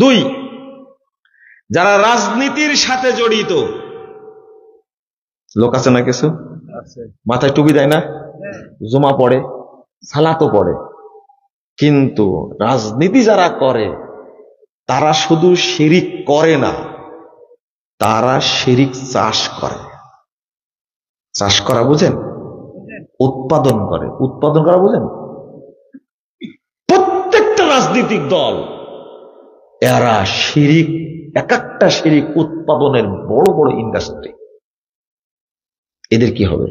দুই, যারা রাজনীতির সাথে জড়িত লোক আছে না, কিছু মাথায় টুপি দেয় না, জুমা পড়ে, সালাতও পড়ে, কিন্তু রাজনীতি যারা করে তারা শুধু শিরিক করে না, তারা শিরিক চাষ করে। চাষ করা বুঝেন? উৎপাদন করে। উৎপাদন করা বুঝেন? প্রত্যেকটা রাজনৈতিক দল এরা শিরিক, এক একটা শিরিক উৎপাদনের বড় বড় ইন্ডাস্ট্রি। এদের কি হবে?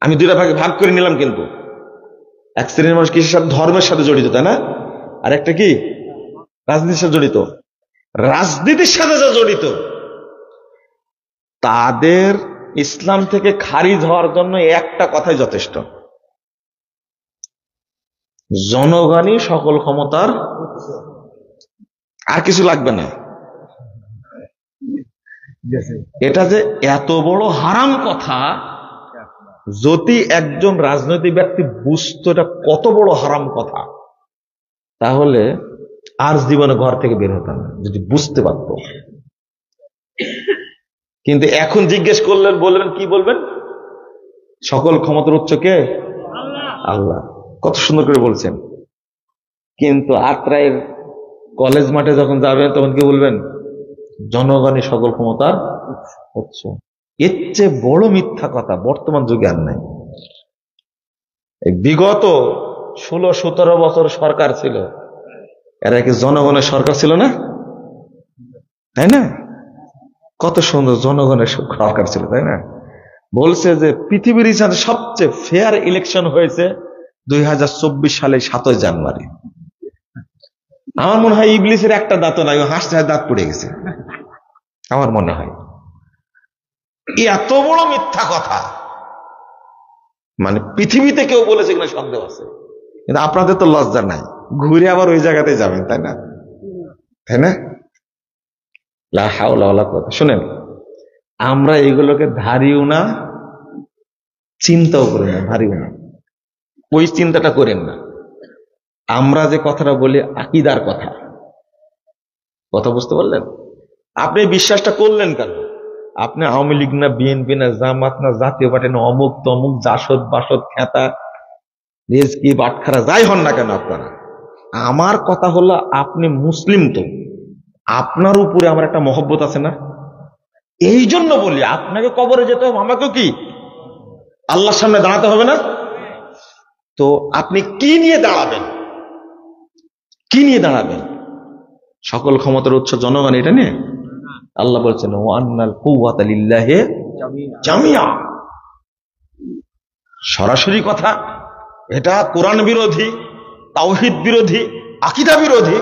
আমি দুইটা ভাগে ভাগ করে নিলাম, কিন্তু এক শ্রেণীর মানুষ কিসের সাথে? ধর্মের সাথে জড়িত, তাই না? আর একটা কি? রাজনীতির সাথে জড়িত। রাজনীতির সাথে যা জড়িত তাদের ইসলাম থেকে খারিজ হওয়ার জন্য একটা কথাই যথেষ্ট, জনগণই সকল ক্ষমতার, আর কিছু লাগবে না। এটা যে এত বড় হারাম কথা, যদি একজন রাজনৈতিক ব্যক্তি বুঝতো এটা কত বড় হারাম কথা, তাহলে আর জীবনে ঘর থেকে বের হতাম না, যদি বুঝতে পারতো। কিন্তু এখন জিজ্ঞেস করলেন, বলবেন কি? বলবেন সকল ক্ষমতার উৎস কে? আল্লাহ। কত সুন্দর করে বলছেন। কিন্তু আত্রায়ের কলেজ মাঠে যখন যাবেন তখন কি বলবেন? জনগণই সকল ক্ষমতার উৎস। এর চেয়ে বড় মিথ্যা কথা বর্তমান যুগে আর নাই। বিগত 16-17 বছর সরকার ছিল, এরা কি জনগণের সরকার ছিল না? তাই না? কত সুন্দর জনগণের সরকার ছিল, তাই না? বলছে যে পৃথিবীর ইতিহাসে সবচেয়ে ফেয়ার ইলেকশন হয়েছে 2024 সালে 7 জানুয়ারি। আমার মনে হয় ইবলিসের একটা দাঁতও নাই, হাসতে দাঁত পড়ে গেছে আমার মনে হয়। এত বড় মিথ্যা কথা মানে পৃথিবীতে কেউ বলেছে কিনা সন্দেহ আছে। কিন্তু আপনাদের তো লজ্জা নাই, ঘুরে আবার ওই জায়গাতে যাবেন, তাই না? তাই না? লা হাওলা ওয়ালা কুওয়াতা। শুনেন, আমরা এগুলোকে ধারিও না, চিন্তাও করি না, ধারিও না, ওই চিন্তাটা করেন না। আমরা যে কথাটা বলি আকীদার কথা, কথা বুঝতে পারলেন? আপনি বিশ্বাসটা করলেন কেন? আপনি আওয়ামী লীগ না, বিএনপি না, জামাত না, জাতীয় পার্টি না, অমুক তমুক, জাসদ বাসদ খেতা রেজকি বাটখারা যাই হন না কেন আপনারা, আমার কথা হলো আপনি মুসলিম, তো আপনার উপরে আমার একটা মহব্বত আছে না? এই জন্য বলি আপনাকে কবরে যেতে হবে, আমাকেও কি আল্লাহর সামনে দাঁড়াতে হবে না? তো আপনি কি নিয়ে দাঁড়াবেন? কি নিয়ে দাঁড়াবেন? সকল ক্ষমতার উৎস জনগণ, এটা নিয়ে আল্লাহ বলছেন ওয়া আন্নাল কুওয়াতা লিল্লাহি জামিআ। সরাসরি কথা, এটা কোরআন বিরোধী, তাওহীদ বিরোধী, আকীদা বিরোধী।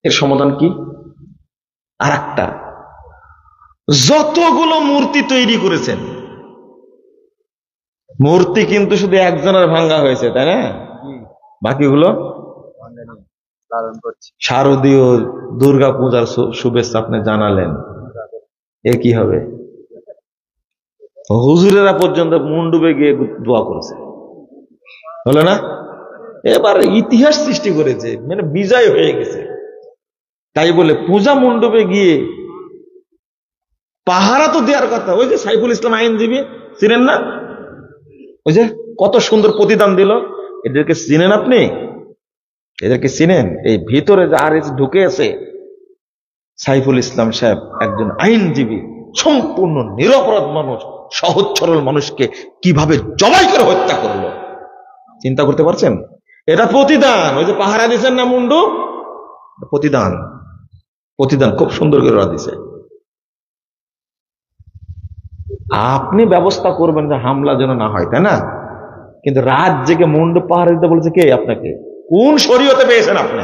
এর সমাধান কি? আর একটা, যতগুলো মূর্তি তৈরি করেছেন, মূর্তি কিন্তু শুধু একজনের ভাঙ্গা হয়েছে, তাই না? বাকিগুলো শারদীয় দুর্গা পূজার শুভেচ্ছা আপনি জানালেন, এ কি হবে? হুজুরেরা পর্যন্ত মুন্ডুবে গিয়ে দোয়া করেছে, হলো না? এবার ইতিহাস সৃষ্টি করেছে, মানে বিজয় হয়ে গেছে। তাই বলে পূজা মণ্ডপে গিয়ে পাহারা তো দেওয়ার কথা। ওই যে সাইফুল ইসলাম আইনজীবী, চিনেন না? ওই যে কত সুন্দর প্রতিদান দিল। এদেরকে চিনেন আপনি? এদেরকে চিনেন? এই ভিতরে যে আর ঢুকে আছে সাইফুল ইসলাম সাহেব, একজন আইনজীবী, সম্পূর্ণ নিরপরাধ মানুষ, সহজ সরল মানুষকে কিভাবে জবাই করে হত্যা করলো, চিন্তা করতে পারছেন? এটা প্রতিদান। ওই যে পাহারা দিচ্ছেন না মুন্ডু, প্রতিদান। প্রতিদান খুব সুন্দর করে ওরা দিছে। আপনি ব্যবস্থা করবেন যে হামলা যেন না হয়, তাই না? কিন্তু রাত জেগে মুন্ডু পাহারা দিতে বলেছে কে আপনাকে? কোন শরীয়তে পেয়েছেন আপনি?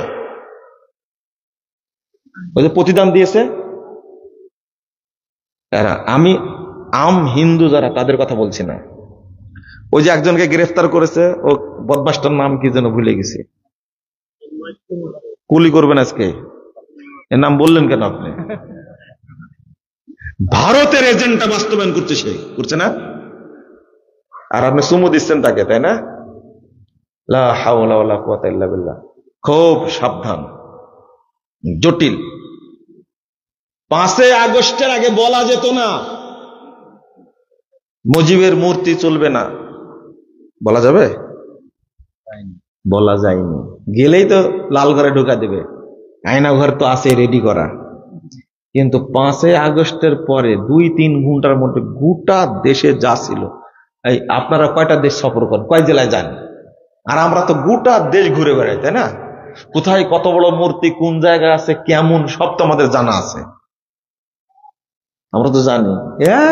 ওই যে প্রতিদান দিয়েছে এরা। আমি আম হিন্দু যারা, তাদের কথা বলছি না। ওই যে একজনকে গ্রেফতার করেছে, ও বদমাসটার নাম কি যেন ভুলে গেছি, কুলি করবেন আজকে, এর নাম বললেন কেন আপনি? ভারতের এজেন্ডা বাস্তবায়ন করছে, সে করছে না, আর আপনি সুমু দিচ্ছেন তাকে, তাই না? লা হাওলা ওয়ালা কুওয়াতা ইল্লা বিল্লাহ। খুব সাবধান, জটিল। 5 আগস্টের আগে বলা যেত না মুজিবের মূর্তি চলবে না, বলা যাবে? বলা যায়নি। গেলেই তো লাল ঘরে ঢোকা দেবে, আয়না ঘর তো আছে রেডি করা। কিন্তু 5 আগস্টের পরে 2-3 ঘন্টার মধ্যে গোটা দেশে যা ছিল, এই আপনারা কয়টা দেশ সফর করেন, কয় জেলায় যান? আর আমরা তো গোটা দেশ ঘুরে বেড়াই, তাই না? কোথায় কত বড় মূর্তি, কোন জায়গায় আছে, কেমন, সব তো আমাদের জানা আছে। আমরা তো জানি।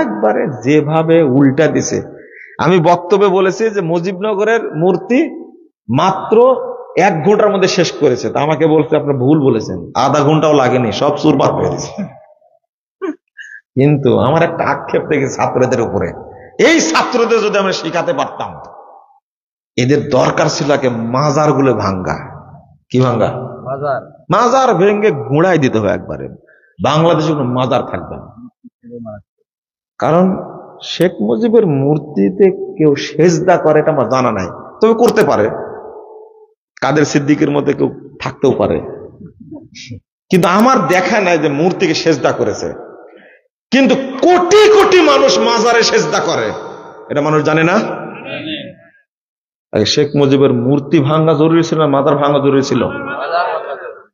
একবারে যেভাবে উল্টা দিছে। আমি বক্তব্যে বলেছি যে মুজিবনগরের মূর্তি মাত্র 1 ঘন্টার মধ্যে শেষ করেছে। তা আমাকে বলছে আপনারা ভুল বলেছেন, আধা ঘন্টাও লাগেনি, সব চুরমার হয়ে দিছে। কিন্তু আমার একটা আক্ষেপ থেকে ছাত্রদের উপরে, এই ছাত্রদের যদি আমরা শিখাতে পারতাম, এদের দরকার ছিল আগে মাজার গুলো ভাঙ্গা। কি ভাঙ্গা? মাজার ভেঙ্গে গুঁড়াই দিতে হবে একবারে। বাংলাদেশে কোনো মাজার থাকবে না। কারণ শেখ মুজিবের মূর্তিতে কেউ সেজদা করে এটা আমার জানা নাই, তবে করতে পারে। কাদের সিদ্দিকের মধ্যে কেউ থাকতেও পারে, কিন্তু আমার দেখা নাই যে মূর্তিকে সেজদা করেছে। কিন্তু কোটি কোটি মানুষ মাজারে সেজদা করে, এটা মানুষ জানে না। শেখ মুজিবের মূর্তি ভাঙ্গা জরুরি ছিল না মাজার ভাঙ্গা জরুরি ছিল?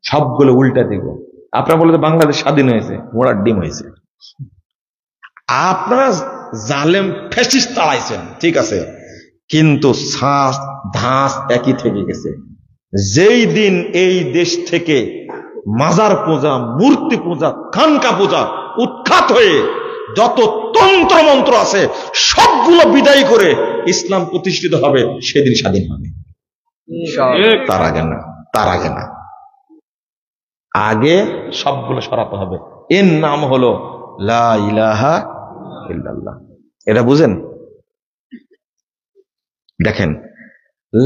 সবগুলো উল্টা দিল। আপনারা বলে বাংলাদেশ স্বাধীন হয়েছে, মোড়ার ডিম হয়েছে। আপনারা জালেম ফ্যাসিস্ট তাড়াইছেন, ঠিক আছে, কিন্তু শ্বাস ধাস একই থেকে গেছে। যেই দিন এই দেশ থেকে মাজার পূজা, মূর্তি পূজা, খানকা পূজা উৎখাত হয়ে যত তন্ত্র মন্ত্র আছে সবগুলো বিদায় করে ইসলাম প্রতিষ্ঠিত হবে, সেদিন স্বাধীন হবে। তার আগে না, তার আগে না। আগে সবগুলো সরাতে হবে। এর নাম হলো লা ইলাহা ইল্লাল্লাহ। এটা বুঝেন? দেখেন,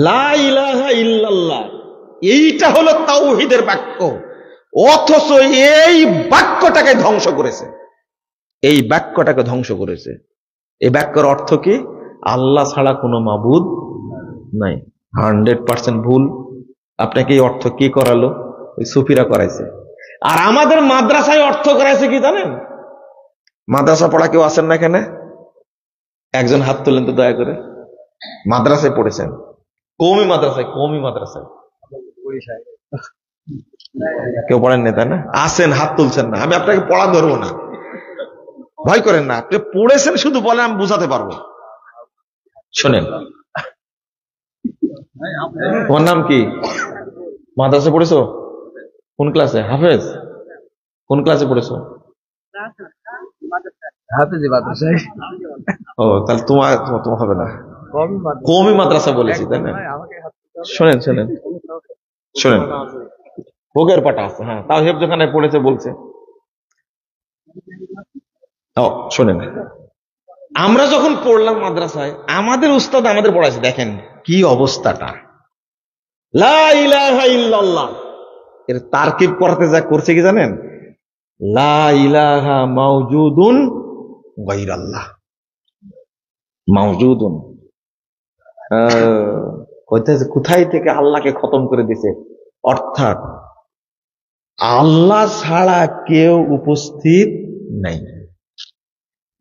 লা ইলাহা ইল্লাল্লাহ এইটা হলো তাওহীদের বাক্য, অথচ এই বাক্যটাকে ধ্বংস করেছে। এই বাক্যটাকে ধ্বংস করেছে। এই বাক্যের অর্থ কি? আল্লাহ ছাড়া কোনো মাবুদ নাই। 100% ভুল। আপনাকে এই অর্থ কি করালো? ওই সুফিরা করাইছে। আর আমাদের মাদ্রাসায় অর্থ করাইছে কি জানেন? মাদ্রাসা পড়া কেউ আছেন না এখানে? একজন হাত তোলেন তো দয়া করে। মাদ্রাসায় পড়েছেন? কওমি মাদ্রাসায়? কওমি মাদ্রাসায় কেউ পড়েন না, তাই না? আছেন, হাত তুলছেন না। আমি আপনাকে পড়া ধরবো না, ভয় করেন না। আপনি পড়েছেন শুধু বলেন, আমি বুঝাতে পারবো। শোনেন, তোমার নাম কি? মাদ্রাসায় পড়েছো? কোন ক্লাসে? হাফেজ? কোন ক্লাসে পড়েছো? ও, তাহলে তোমার হবে না। কওমি মাদ্রাসা বলেছি, তাই না? শোনেন শোনেন শোনেন, ভোগের পাটা আছে, হ্যাঁ, তাও হেফজখানায় পড়েছে বলছে। শোনেন, আমরা যখন পড়লাম মাদ্রাসায়, আমাদের উস্তাদ আমাদের পড়াইছে, দেখেন কি অবস্থাটা। লা ইলাহা ইল্লাল্লাহ এর তারকিব করতে যা করছে কি জানেন? লা ইলাহা মাওজুদুন গায়রাল্লাহ। মাওজুদুন কোথায় থেকে আল্লাহকে খতম করে দিছে, অর্থাৎ আল্লাহ ছাড়া কেউ উপস্থিত নাই।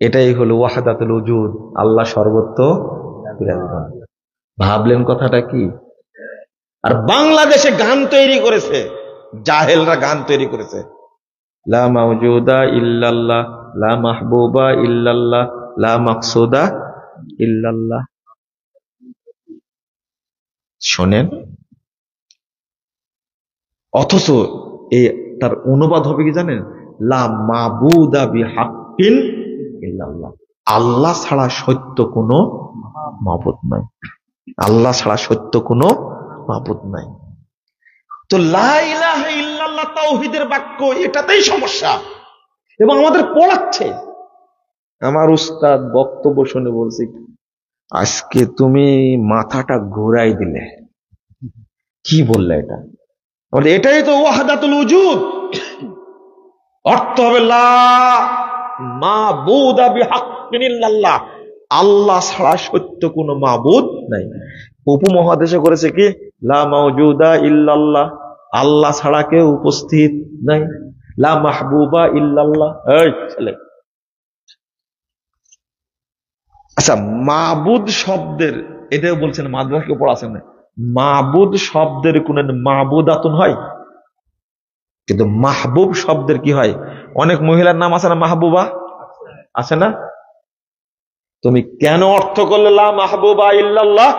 এটাই হলো ওয়াহদাতুল উজুদ, আল্লাহ সর্বত্র বিরাজমান। ভাবলেন কথাটা কি? আর বাংলাদেশে গান তৈরি করেছে, জাহেলরা গান তৈরি করেছে, লা মাওজুদা ইল্লাল্লাহ, লা মাহবুবা ইল্লাল্লাহ, লা মাকসুদা ইল্লাল্লাহ। শোনেন, অথচ তার অনুবাদ হবে কি জানেন? লা মাবুদা বিহাক্কিন ইল্লাল্লাহ, আল্লাহ ছাড়া সত্য কোনো মাবুদ নাই। আল্লাহ ছাড়া সত্য কোনো মাবুদ নাই। তো লা ইলাহা ইল্লাল্লাহ তাওহীদের বাক্য, এটাতেই সমস্যা, এবং আমাদের পড়াচ্ছে। আমার উস্তাদ বক্তব্য শুনে বলছি, আজকে তুমি মাথাটা ঘুরাই দিলে। কি বললে এটা? এটাই তো ওয়াহদাতুল উজুদ। অর্থ হবে লা মাবুদা বিহাক্কিন ইল্লাল্লাহ, আল্লাহ ছাড়া সত্য কোনো মাবুদ নাই। উপমহাদেশে করেছে কি? লা মাওজুদা ইল্লাল্লাহ, আল্লাহ ছাড়া কেউ উপস্থিত নাই। লা মাহবুবা ইল্লাল্লাহ। এই ছেলে, আচ্ছা, মাবুদ শব্দের, এটাও বলছেন মাদ্রাসা উপর আছে না, মাবুদ শব্দের কোন মাবুদাতুন হয়, কিন্তু মাহবুব শব্দের কি হয়? অনেক মহিলার নাম আছে না, মাহবুবা আছে না? তুমি কেন অর্থ করলে লা মাহবুবা ইল্লাল্লাহ,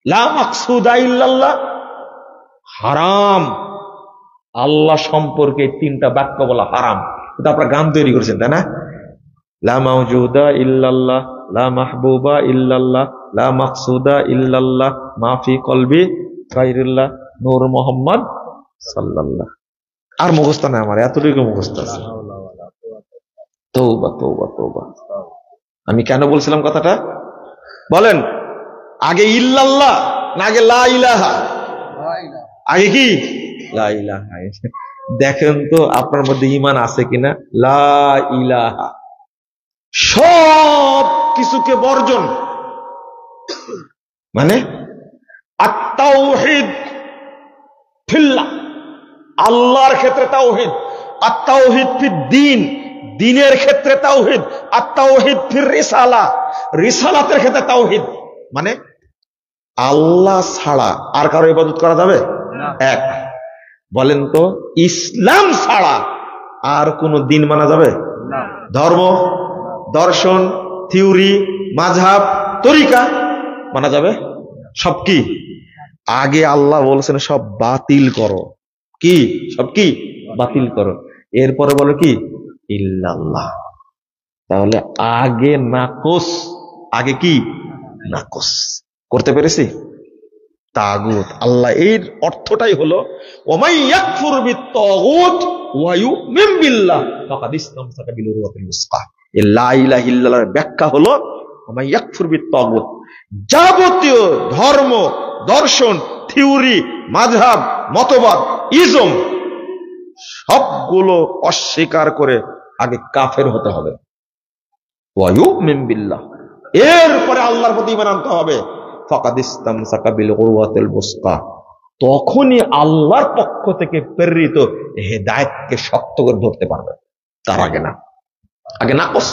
লা মাকসুদা ইল্লাল্লাহ? হারাম। আল্লাহ সম্পর্কে তিনটা বাক্য বলা হারাম। এটা আপনারা গান তৈরি করেছেন, তাই না? লা মাওজুদা ইল্লাল্লাহ, লা মাহবুবা ইল্লাল্লাহ, লা মাকসুদা ইল্লাল্লাহ, মাফি কলবি গায়রুল্লাহ, নূর মুহাম্মদ সাল্লাল্লাহ। আর মুখস্থ না আমার, এতটুকু মুখস্থ আছে। তওবা তওবা তওবা। আমি কেন বলছিলাম কথাটা বলেন? আগে ইল্লাল্লাহ না আগে লা ইলাহা? আগে কি লা ইলাহা। দেখেন তো আপনার মধ্যে ঈমান আছে কিনা। লা ইলাহা সব কিছুকে বর্জন, মানে আত-তাওহীদ ফিল্লাহ, আল্লাহর ক্ষেত্রে তাওহীদ, আত-তাওহীদ ফিদ-দ্বীন, দ্বীনের ক্ষেত্রে তাওহীদ, আত-তাওহীদ ফির-রিসালা, রিসালাতের ক্ষেত্রে তাওহীদ। মানে আল্লাহ ছাড়া আর কারো ইবাদত করা যাবে না। এক, বলেন তো ইসলাম ছাড়া আর কোন দিন মানা যাবে না? ধর্ম, দর্শন, থিওরি, মাযহাব, তরিকা মানা যাবে? সব কি আগে আল্লাহ বলছেন সব বাতিল করো। কি সব কি বাতিল করো। এরপরে বলো কি ইল্লাল্লাহ। তাহলে আগে নাকস, আগে কি নাকস। করতে পেরেছি? তাগুত, আল্লাহ এর অর্থটাই হলো ওমাই ইয়াকফুর বিত-তাগুত ওয়া ইউমিন বিল্লাহ ফাকাদ ইসতামসাকা বিল উরওয়াতিল উসকা। এই লা ইলাহা ইল্লাল্লাহর ব্যাখ্যা হলো ওমাই ইয়াকফুর বিত-তাগুত, যাবতীয় ধর্ম, দর্শন, থিওরি, মাযহাব, মতবাদ, ইজম সবগুলো অস্বীকার করে আগে কাফের হতে হবে। ওয়া ইউমিন বিল্লাহ, এরপরে আল্লাহর প্রতি ঈমান আনতে হবে। ফাকাদ ইসতামসাকা বিল উরওয়াতিল উসকা, তখনই আল্লাহর পক্ষ থেকে প্রেরিত হেদায়েতকে শক্ত করে ধরতে পারবে। তার আগে না, আগে নাকস।